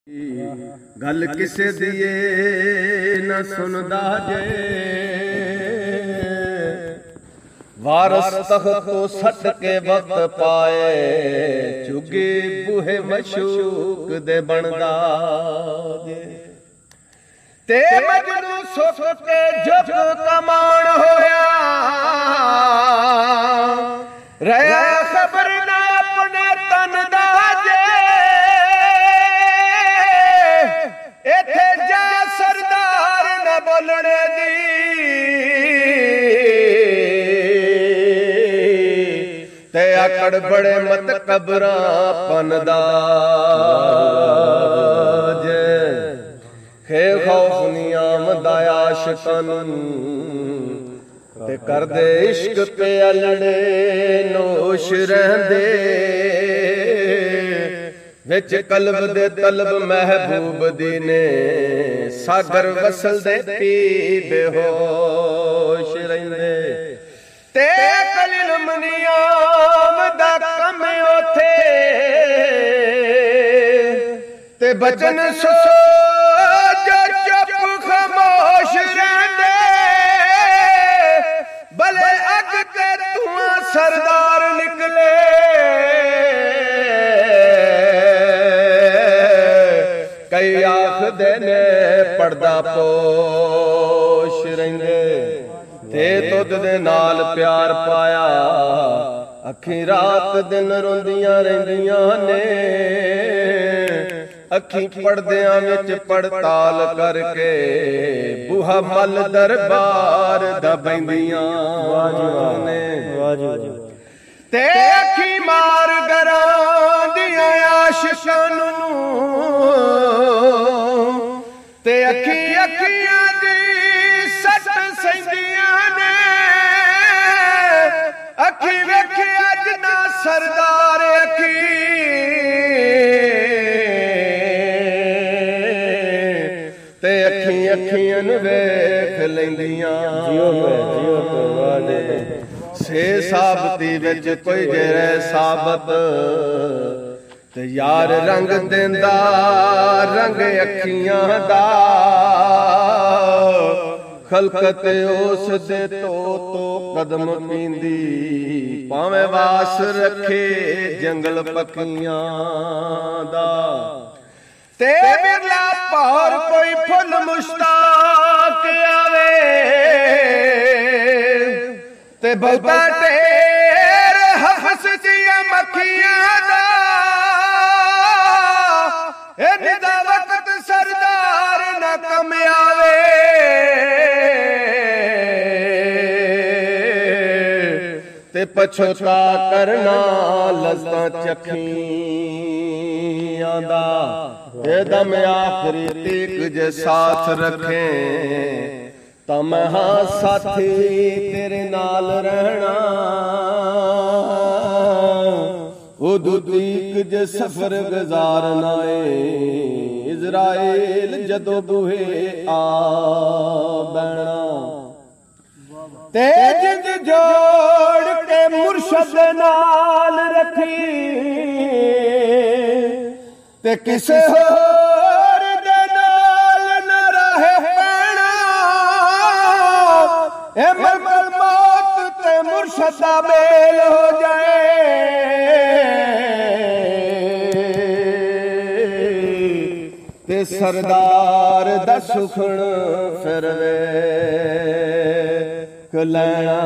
गल किसे दिए न सुनदा जे वारस तख्त तो सट के वक्त पाए चुगे बूहे मशूक दे बनदा जे ते मजनू सुख के जग कमान होया रहा खबर ना अपने तन दा जे इथे जा सरदार न बोलने दी ते आकड़ बड़े मत कबरा पनदा जे खे खौफ नियाम दाया आशिकन ते कर दे इश्क पे अलड़े नोश रहंदे विच कल्ब दे तलब महबूब दी ने सागर वसल दे पी बेहोश रहिंदे ते कलिल मनियाम दा कम ओथे ते बचन सो जो चुप खामोश रहंदे भले अग ते तू सरदार निकले कई आख देने पड़दा पोश रहिंदे ते तुद दे नाल प्यार पाया अखी रात दिन रोंदियां रहिंदियां ने अखी पड़दियां विच पड़ताल करके बूहा मल दरबार दबैंदियां ने ते अखी मार गरांदियां आशिकां नूं ते अखी अखियां दी सट सैंदियां ने अखी वेखे अज ना सरदार अखी ते अखी अखियन वेख लैंदियां छे साबती विच कोई जेरे साबत ते यार रंग देंदा रंग अखियां दा खलकत उस दे तो कदम पींदी भावें वास रखे जंगल पखियां दा ते बिरला पौर कोई फुल मुश्ताक आवे ते बहुता ढेर हंस दिया मखियां दा निदा वक्त सरदार न कम आवे ते पछोता करना लज़्ज़ां चखियां दा ते दम आखिरी तीक जे साथ रखें तम हाँ साथी तेरे नाल रहना उदू तीक जे सफर गुजारना इज़राइल जदों बूहे आ बैना ते जिंद जोड़ के मुर्शद नाल रखी ते किसे होर दे नाल न रहे पैना ए मरमल मौत ते मुर्शद दा मेल हो जाए ते सरदार दा सुखण फिरवे कलैना